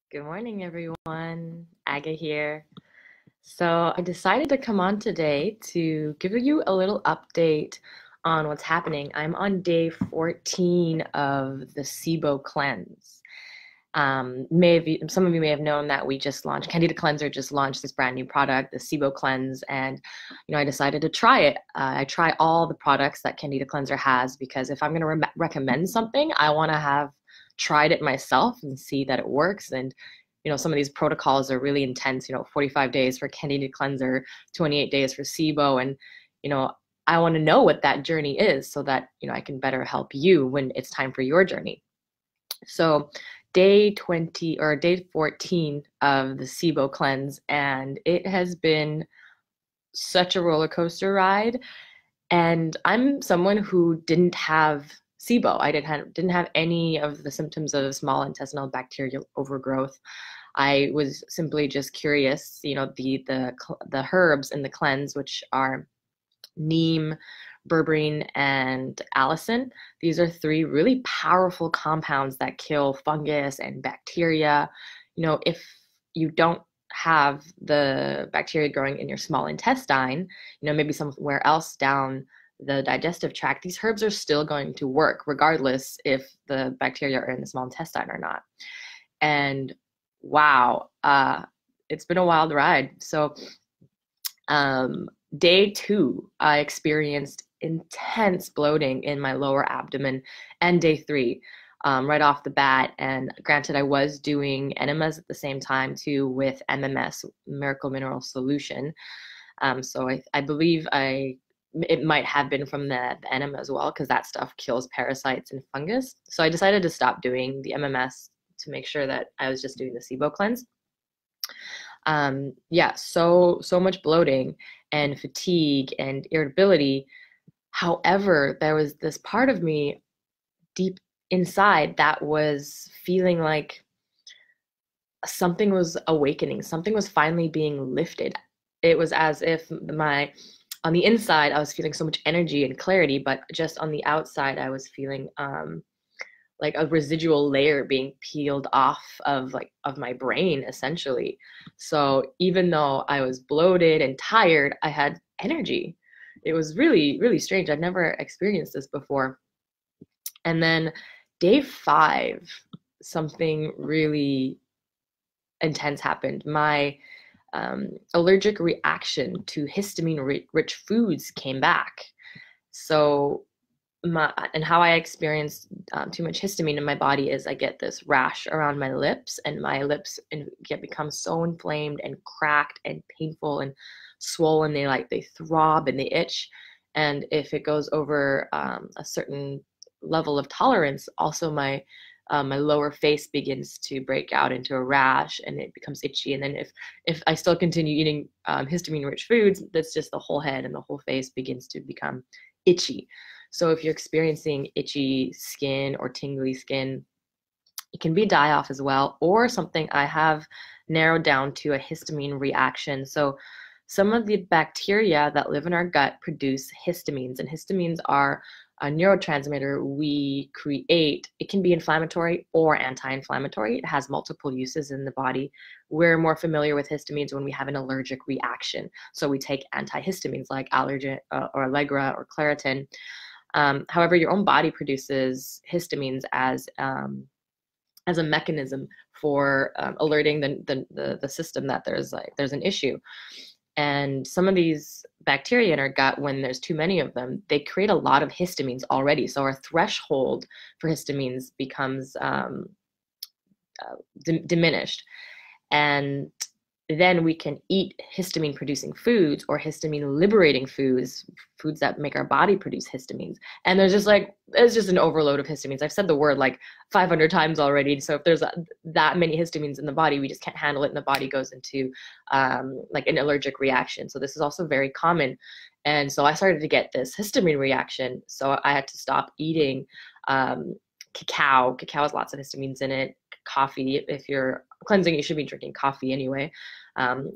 Good morning, everyone. Aga here. So, I decided to come on today to give you a little update on what's happening. I'm on day 14 of the SIBO Cleanse. Some of you may have known that we just launched, Candida Cleanser just launched this brand new product, the SIBO Cleanse, and I decided to try it. I try all the products that Candida Cleanser has because if I'm going to recommend something, I want to have tried it myself and see that it works. And some of these protocols are really intense. 45 days for Candida Cleanser, 28 days for SIBO, and you know, I want to know what that journey is so that I can better help you when it's time for your journey. So day 20 or day 14 of the SIBO cleanse, and it has been such a roller coaster ride. And I'm someone who didn't have SIBO. I didn't have any of the symptoms of small intestinal bacterial overgrowth. I was simply just curious, the herbs in the cleanse, which are neem, berberine, and allicin. These are three really powerful compounds that kill fungus and bacteria. If you don't have the bacteria growing in your small intestine, maybe somewhere else down the digestive tract, these herbs are still going to work regardless if the bacteria are in the small intestine or not. And wow, it's been a wild ride. So, day 2, I experienced intense bloating in my lower abdomen, and day 3, right off the bat. And granted, I was doing enemas at the same time too with MMS, Miracle Mineral Solution. So I believe it might have been from the enema as well, because that stuff kills parasites and fungus. So I decided to stop doing the MMS to make sure that I was just doing the SIBO cleanse. Yeah, so much bloating and fatigue and irritability. However, there was this part of me deep inside that was feeling like something was awakening, something was finally being lifted. It was as if on the inside I was feeling so much energy and clarity, but just on the outside I was feeling like a residual layer being peeled off of my brain essentially. So even though I was bloated and tired, I had energy. It was really, really strange. I'd never experienced this before. And then day 5, something really intense happened. My allergic reaction to histamine-rich foods came back. So and how I experience too much histamine in my body is I get this rash around my lips, and my lips become so inflamed and cracked and painful and swollen. They throb and they itch. And if it goes over a certain level of tolerance, also my lower face begins to break out into a rash and it becomes itchy. And then if I still continue eating histamine-rich foods, that's just the whole head and the whole face begins to become itchy. So if you're experiencing itchy skin or tingly skin, it can be die-off as well, or something I have narrowed down to a histamine reaction. So some of the bacteria that live in our gut produce histamines, and histamines are a neurotransmitter we create. It can be inflammatory or anti-inflammatory. It has multiple uses in the body. We're more familiar with histamines when we have an allergic reaction. So we take antihistamines like Allergen or Allegra or Claritin. However, your own body produces histamines as a mechanism for alerting the system that there's an issue. And some of these bacteria in our gut, when there's too many of them, they create a lot of histamines already. So our threshold for histamines becomes diminished. And then we can eat histamine producing foods or histamine liberating foods that make our body produce histamines. And it's just an overload of histamines. I've said the word like 500 times already. So if there's that many histamines in the body, we just can't handle it, and the body goes into like an allergic reaction. So this is also very common. And so I started to get this histamine reaction. So I had to stop eating cacao. Cacao has lots of histamines in it. Coffee, if you're cleansing, you should be drinking coffee anyway.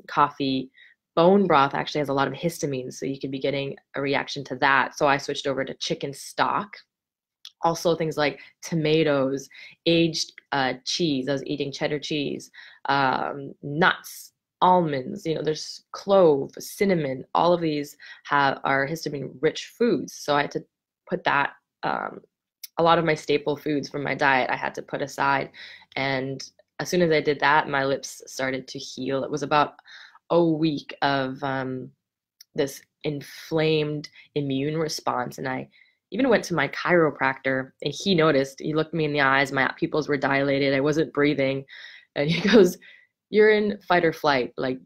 Coffee, bone broth actually has a lot of histamines, so you could be getting a reaction to that. So I switched over to chicken stock, Also things like tomatoes, aged cheese. I was eating cheddar cheese, nuts, almonds. There's clove, cinnamon. All of these are histamine-rich foods. So I had to put that. A lot of my staple foods from my diet I had to put aside, and as soon as I did that, my lips started to heal. It was about a week of this inflamed immune response. And I even went to my chiropractor, and he noticed. He looked me in the eyes, my pupils were dilated, I wasn't breathing. And he goes, "You're in fight or flight. Like,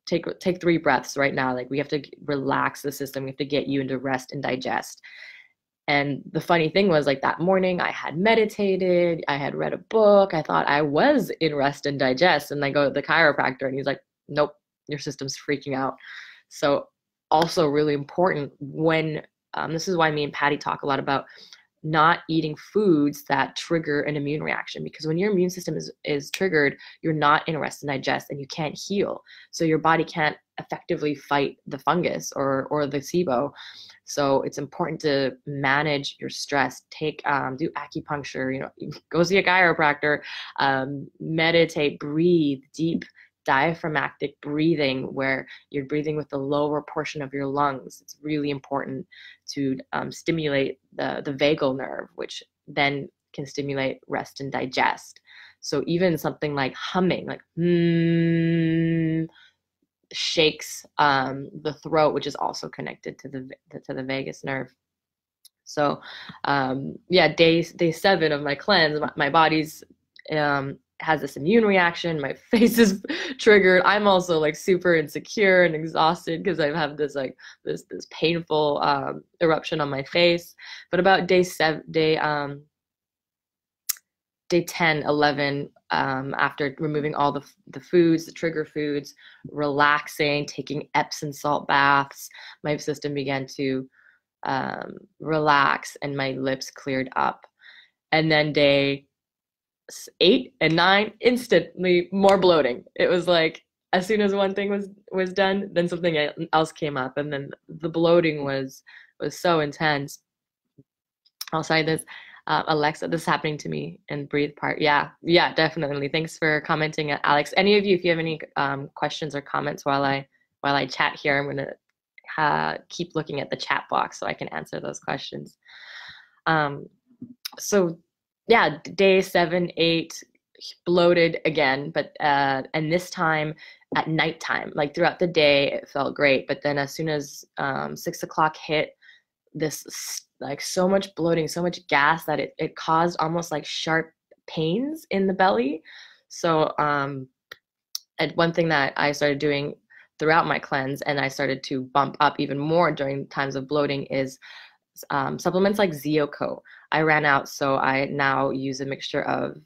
take 3 breaths right now. Like, we have to relax the system. We have to get you into rest and digest." And the funny thing was, like, that morning I had meditated, I had read a book, I thought I was in rest and digest. And I go to the chiropractor, and he's like, "Nope, your system's freaking out." So also really important when this is why me and Patty talk a lot about not eating foods that trigger an immune reaction, because when your immune system is triggered, you're not in rest and digest, and you can't heal. So your body can't effectively fight the fungus or the SIBO. So it's important to manage your stress. Do acupuncture, go see a chiropractor, meditate, breathe deep diaphragmatic breathing, where you're breathing with the lower portion of your lungs. It's really important to stimulate the vagal nerve, which then can stimulate rest and digest. So even something like humming, like shakes the throat, which is also connected to the vagus nerve. So yeah, day 7 of my cleanse, my body's has this immune reaction. My face is triggered. I'm also like super insecure and exhausted because I have this this painful eruption on my face. But about day 10, 11, after removing all the foods, the trigger foods, relaxing, taking Epsom salt baths, my system began to relax and my lips cleared up. And then day 8 and 9, instantly more bloating. It was like as soon as one thing was done, then something else came up, and then the bloating was so intense. I'll say this, Alexa, this is happening to me in breathe part. Yeah, definitely. Thanks for commenting, Alex. Any of you, if you have any questions or comments while I chat here, I'm gonna keep looking at the chat box so I can answer those questions. So yeah, day 7, 8, bloated again, but and this time at nighttime. Like throughout the day, it felt great, but then as soon as 6 o'clock hit, this like so much bloating, so much gas that it caused almost like sharp pains in the belly. So and one thing that I started doing throughout my cleanse, and I started to bump up even more during times of bloating, is supplements like Zeoco. I ran out, so I now use a mixture of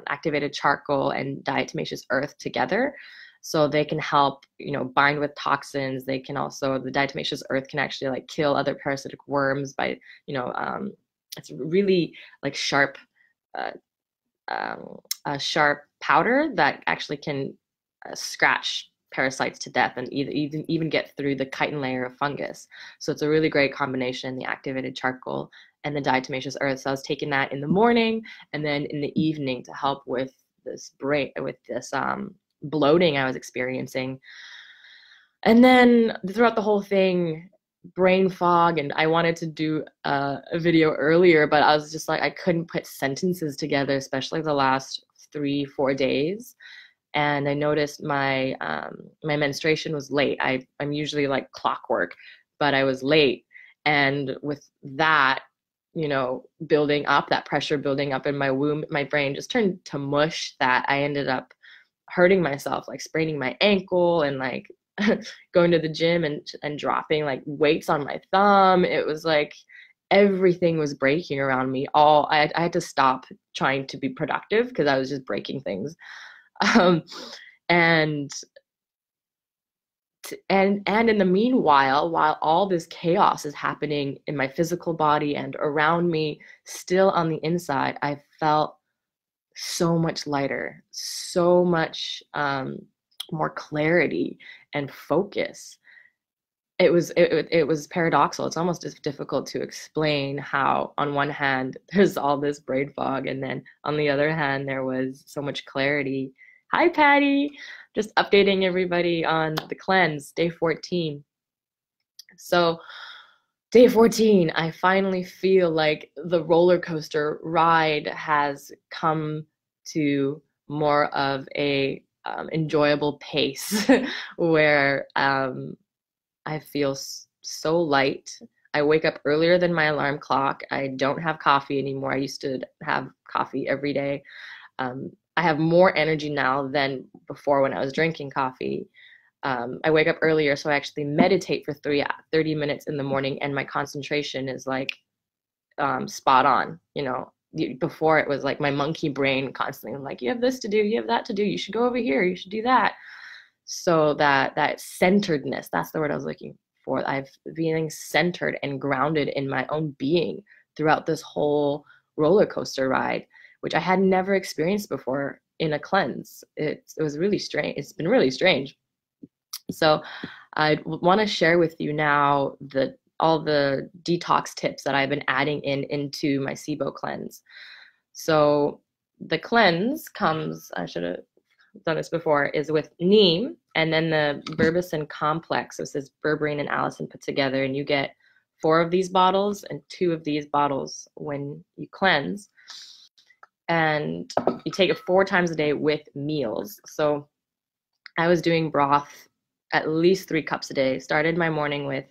activated charcoal and diatomaceous earth together, so they can help bind with toxins. They can also, the diatomaceous earth can actually like kill other parasitic worms by it's really like sharp a sharp powder that actually can scratch parasites to death and even get through the chitin layer of fungus. So it's a really great combination, the activated charcoal and the diatomaceous earth. So I was taking that in the morning and then in the evening to help with this bloating I was experiencing. And then throughout the whole thing, brain fog, and I wanted to do a video earlier, but I was just like, I couldn't put sentences together, especially the last 3-4 days. And I noticed my menstruation was late. I'm usually like clockwork, but I was late. And with that, building up, that pressure building up in my womb, my brain just turned to mush, that I ended up hurting myself, like spraining my ankle and like going to the gym and dropping like weights on my thumb. It was like everything was breaking around me. I had to stop trying to be productive because I was just breaking things. And in the meanwhile, while all this chaos is happening in my physical body and around me, still on the inside, I felt so much lighter, so much more clarity and focus. it was paradoxical. It's almost as difficult to explain how on one hand there's all this brain fog, and then on the other hand there was so much clarity. Hi, Patty. Just updating everybody on the cleanse, day 14. So day 14, I finally feel like the roller coaster ride has come to more of a enjoyable pace where I feel so light. I wake up earlier than my alarm clock. I don't have coffee anymore. I used to have coffee every day. I have more energy now than before when I was drinking coffee. I wake up earlier, so I actually meditate for 30 minutes in the morning, and my concentration is like spot on. You know, before it was like my monkey brain constantly like, you have this to do, you have that to do, you should go over here, you should do that. So that centeredness, that's the word I was looking for. I've been centered and grounded in my own being throughout this whole roller coaster ride, which I had never experienced before in a cleanse. It was really strange. It's been really strange. So I want to share with you now all the detox tips that I've been adding into my SIBO cleanse. So the cleanse comes, I should have done this before, is with neem and then the berberin complex. So this is berberine and allicin put together, and you get 4 of these bottles and 2 of these bottles when you cleanse. And you take it 4 times a day with meals. So I was doing broth at least 3 cups a day. Started my morning with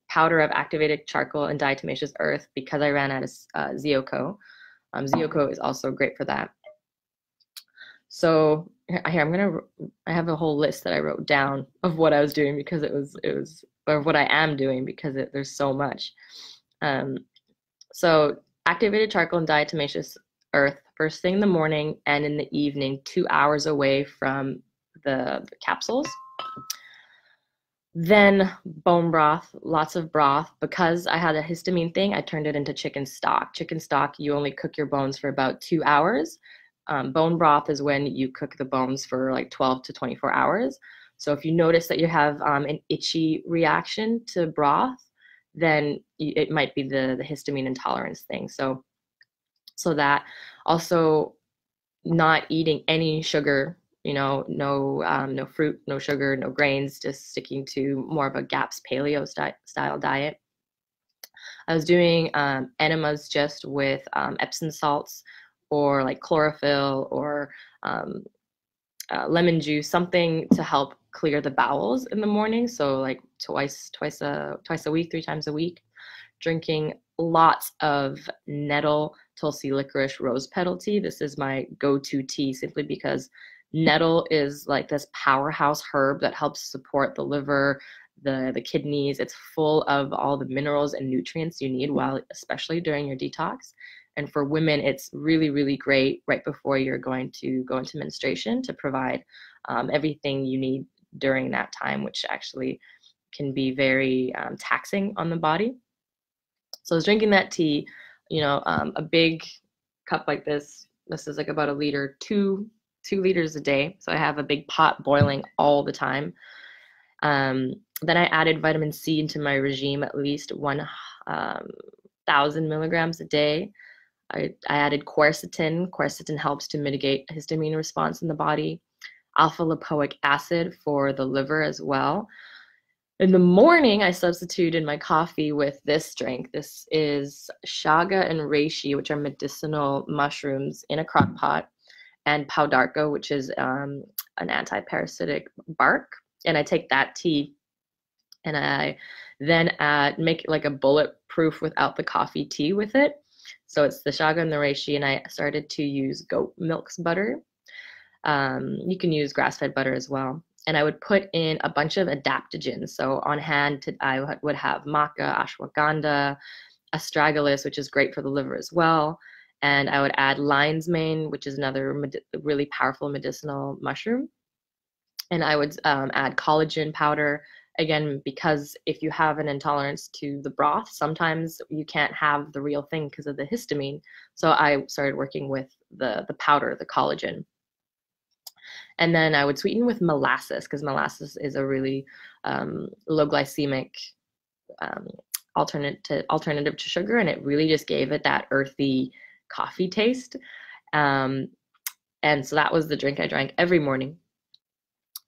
powder of activated charcoal and diatomaceous earth because I ran out of Zeoco. Zeoco is also great for that. So here I have a whole list that I wrote down of what I was doing because it was or what I am doing because there's so much. So activated charcoal and diatomaceous earth first thing in the morning and in the evening, 2 hours away from the capsules. Then bone broth, lots of broth. Because I had a histamine thing, I turned it into chicken stock. Chicken stock, you only cook your bones for about 2 hours. Bone broth is when you cook the bones for like 12 to 24 hours. So if you notice that you have an itchy reaction to broth, then it might be the histamine intolerance thing. So that also not eating any sugar, you know, no fruit, no sugar, no grains, just sticking to more of a GAPS paleo style diet. I was doing enemas just with Epsom salts or like chlorophyll or lemon juice, something to help clear the bowels in the morning. So like twice a week, 3 times a week. Drinking lots of nettle, tulsi, licorice, rose petal tea. This is my go-to tea simply because nettle is like this powerhouse herb that helps support the liver, the kidneys. It's full of all the minerals and nutrients you need especially during your detox. And for women, it's really, really great right before you're going to go into menstruation to provide everything you need during that time, which actually can be very taxing on the body. So I was drinking that tea, you know, a big cup like this. This is like about a liter, 2 liters a day. So I have a big pot boiling all the time. Then I added vitamin C into my regime, at least 1,000 milligrams a day. I added quercetin. Quercetin helps to mitigate histamine response in the body. Alpha lipoic acid for the liver as well. In the morning, I substituted my coffee with this drink. This is chaga and reishi, which are medicinal mushrooms in a crock pot, and paudarco, which is an anti-parasitic bark. And I take that tea and I then make like a bulletproof without the coffee tea with it. So it's the chaga and the reishi, and I started to use goat milk's butter. You can use grass-fed butter as well. And I would put in a bunch of adaptogens. So on hand, I would have maca, ashwagandha, astragalus, which is great for the liver as well. And I would add lion's mane, which is another really powerful medicinal mushroom. And I would add collagen powder. Again, because if you have an intolerance to the broth, sometimes you can't have the real thing because of the histamine. So I started working with the powder, the collagen. And then I would sweeten with molasses because molasses is a really low glycemic um, alternative to sugar, and it really just gave it that earthy coffee taste. Um, and so that was the drink I drank every morning.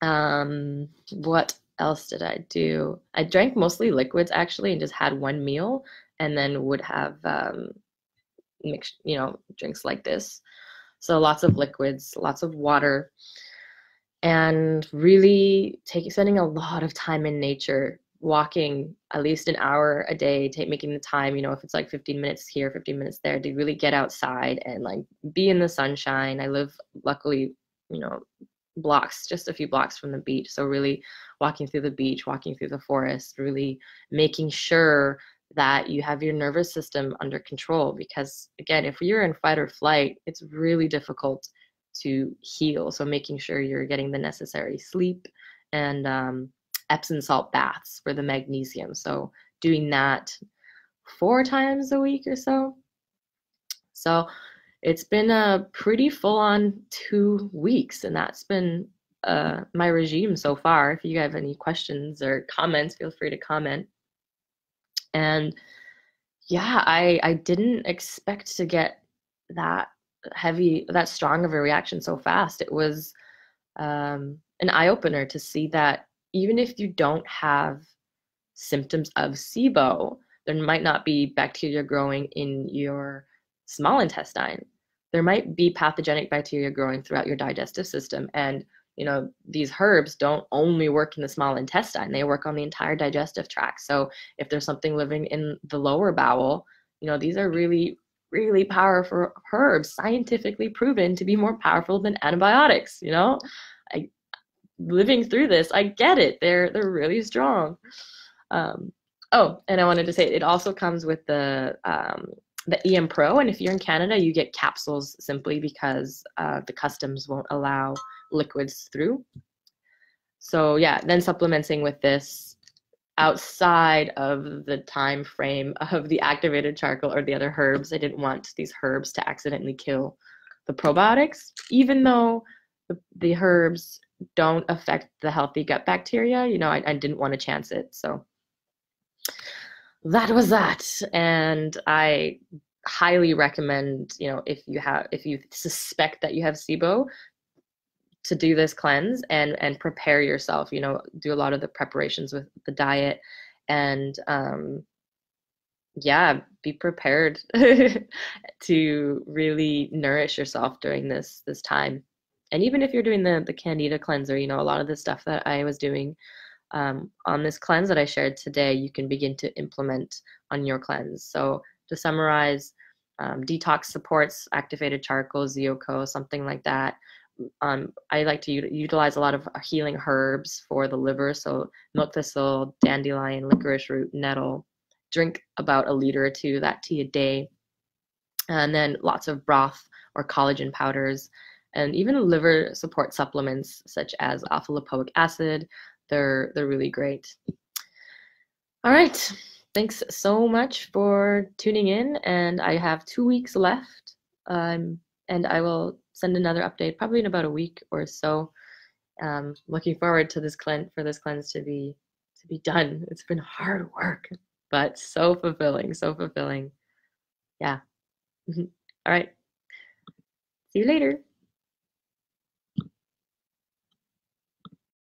What else did I do? I drank mostly liquids actually, and just had one meal, and then would have mixed, drinks like this. So lots of liquids, lots of water, and really spending a lot of time in nature, walking at least an hour a day, making the time, if it's like 15 minutes here, 15 minutes there, to really get outside and like be in the sunshine. I live luckily, just a few blocks from the beach. So really walking through the beach, walking through the forest, really making sure that you have your nervous system under control. Because again, if you're in fight or flight, it's really difficult to heal. So making sure you're getting the necessary sleep and Epsom salt baths for the magnesium. So doing that 4 times a week or so. So it's been a pretty full-on 2 weeks, and that's been my regime so far. If you have any questions or comments, feel free to comment. And yeah, I didn't expect to get that strong of a reaction so fast. It was an eye-opener to see that even if you don't have symptoms of SIBO, there might not be bacteria growing in your small intestine. There might be pathogenic bacteria growing throughout your digestive system. And, these herbs don't only work in the small intestine, they work on the entire digestive tract. So if there's something living in the lower bowel, these are really, really powerful herbs, scientifically proven to be more powerful than antibiotics. I, living through this, I get it. They're really strong. Oh, and I wanted to say it also comes with the EM Pro, and if you're in Canada, you get capsules simply because the customs won't allow liquids through. So yeah, then supplementing with this outside of the time frame of the activated charcoal or the other herbs. I didn't want these herbs to accidentally kill the probiotics, even though the herbs don't affect the healthy gut bacteria. I didn't want to chance it. So that was that. And I highly recommend, if you suspect that you have SIBO, to do this cleanse and prepare yourself, do a lot of the preparations with the diet, and yeah, be prepared to really nourish yourself during this time. And even if you're doing the Candida Cleanser, a lot of the stuff that I was doing on this cleanse that I shared today, you can begin to implement on your cleanse. So to summarize, detox supports, activated charcoal, ZeoCo, something like that. I like to utilize a lot of healing herbs for the liver. So milk thistle, dandelion, licorice root, nettle. Drink about 1 liter or 2 of that tea a day. And then lots of broth or collagen powders, and even liver support supplements such as alpha lipoic acid. They're really great. All right. Thanks so much for tuning in, and I have 2 weeks left. And I will send another update probably in about a week or so. Looking forward to this cleanse to be done. It's been hard work, but so fulfilling, so fulfilling. Yeah. All right. See you later.